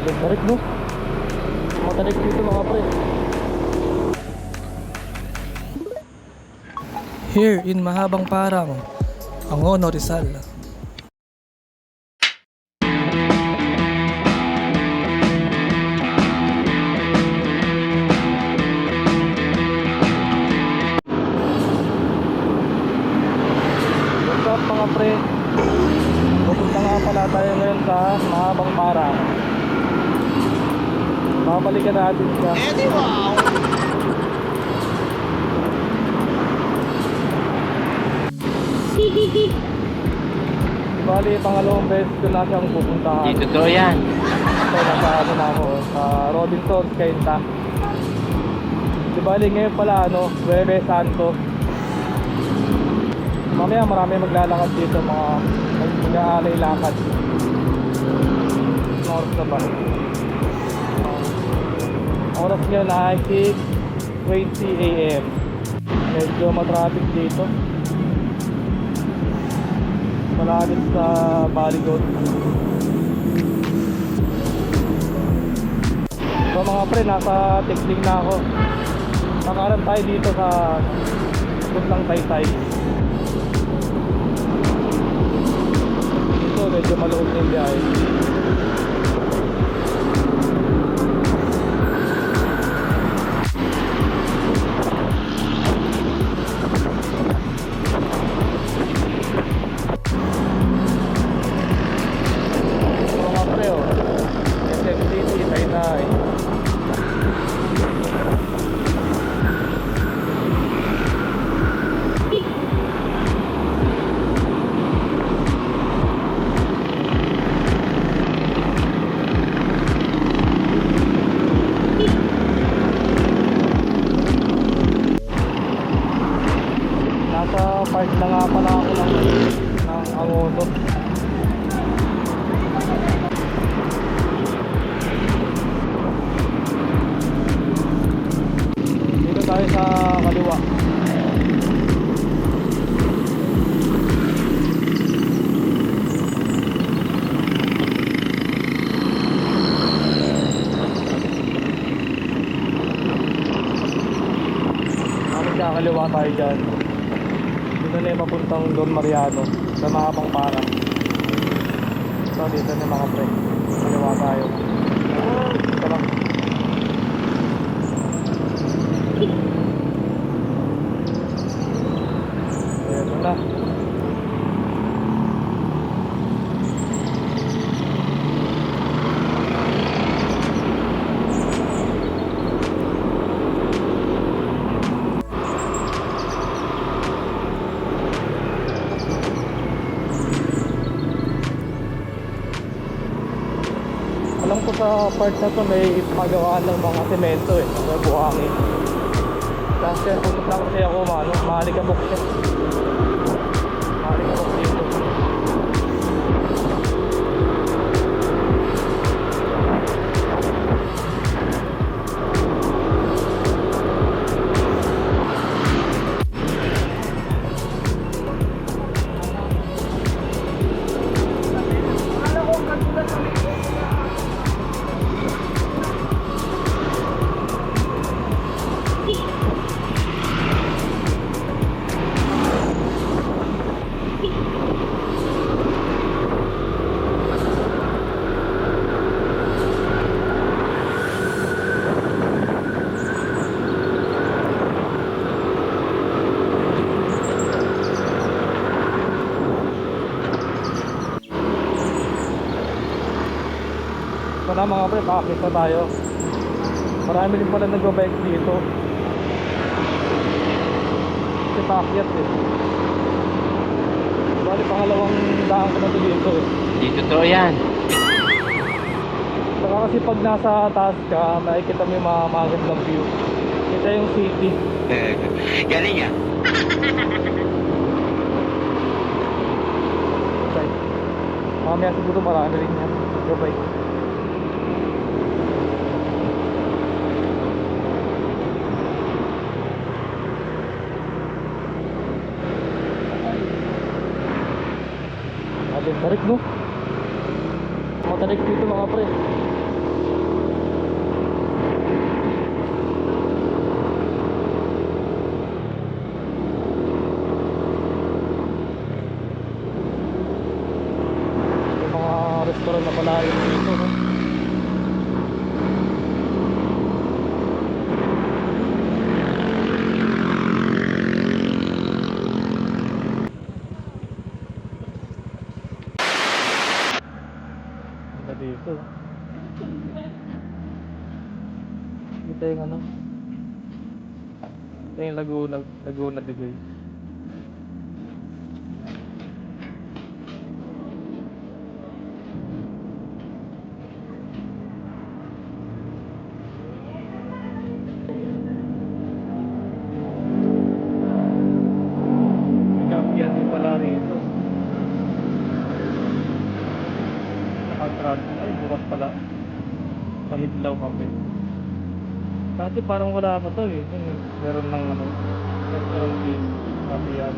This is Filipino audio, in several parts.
Tarik no? Matarik dito mga pre. Here in Mahabang Parang, Angono, Rizal. What's up mga pre? Pupunta nga pala tayo ngayon sa Mahabang Parang. Babalikan natin siya. Wow! Bali, pangalawang beses ko na siyang pupuntahan. Di totoo yan. So, nasa ano na ako, sa Robinson, Cainta. Di bali, ngayon pala, Huwebes Santo. Mamaya marami maglalakad dito, mga mag-aalay lakad. Oras na ba? Oras ngayon ay 6:20 AM. Medyo matraffic dito. Malapit sa Baligon. So mga pre, nasa Tikling na ako. Nakaran tayo dito sa Puntang Taytay. Dito medyo maluwag na yung biyahe. Park na nga pala ako ng Angono. Dito tayo sa kaliwa. Kaliwa tayo dyan. Dito na yung mapuntang Don Mariano sa Mahabang Parang. So dito na mga pre, kaliwa tayo. Ito lang. Ito na. Alam ko sa part na to may pagawaan ng mga semento sa buhangin. Kasi pupunta lang kasi ako mahalikabok siya. Mahalikabok dito. Ito na mga pre, paakit na tayo. Marami din pala nag-bike dito. Kasi paakyat Bali pangalawang daan ko na dito Di totoo yan. Saka kasi pag nasa taas ka, makikita mo yung mga magandang view. Kita yung city. Galing yan. Okay. Mamaya siguro marami rin yan. Go-bike. Tarik no? Matarik dito mga pre. restaurant na pala yung dito, no? Ganda dito, no? Ito yung ano, ito yung Laguna de Bay. Kapyan din pala rito. Nakatrad. Ay, bukas pala. Mahidlaw kami. Dati parang wala pa to eh. Meron ng ano, restaurant din. Kapyan.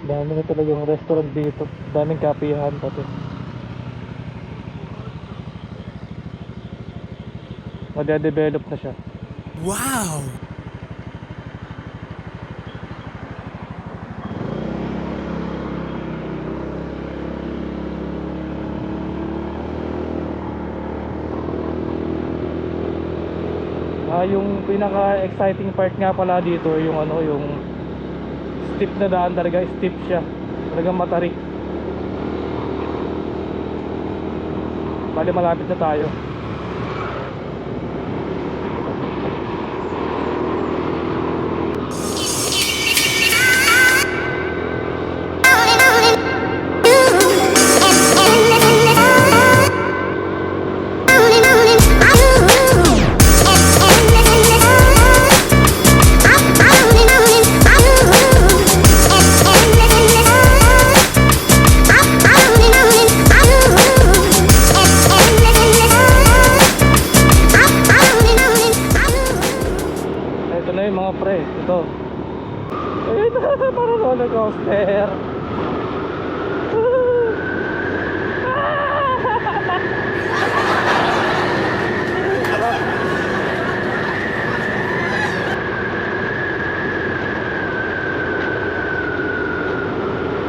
Dami na talagang restaurant dito. Daming kapihan pati. Made-develop na siya. Wow! Yung pinaka-exciting part nga pala dito yung ano, yung steep na daan talaga, steep siya. Talagang matarik. Bali malapit na tayo. Ito na yung mga pre, ito. Ayun, parang roller coaster.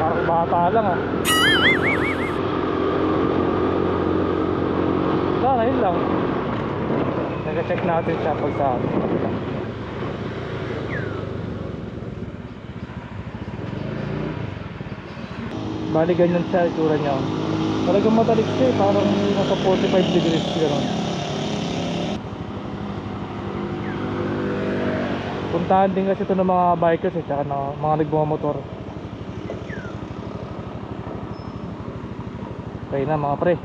Parang bata lang ah. Ayun lang. Nag-check natin siya pag sa bali ganyan siya itsura niya. Talagang matalik siya eh. Parang nasa 45 degrees gano'n. Puntahan din kasi ito ng mga bikers eh, tsaka ng mga nagmamotor. Okay na mga pre.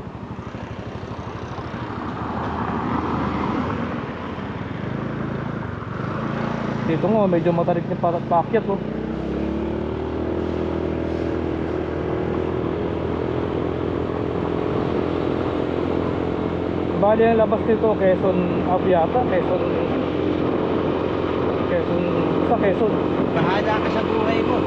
Dito nga medyo matalik na paakyat oh. Bali ang labas nito Quezon Aviata, Quezon sa Quezon. Bahala ka sa buhay mo.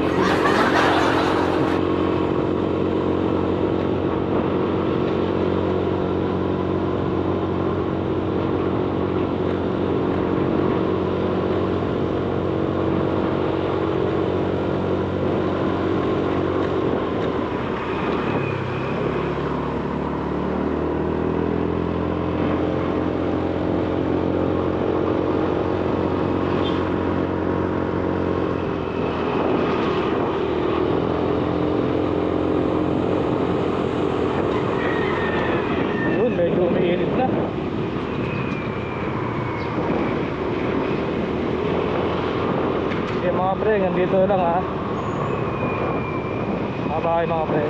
Medyo umiinit na. Okay mga pre, nandito lang ha. Bye mga pre.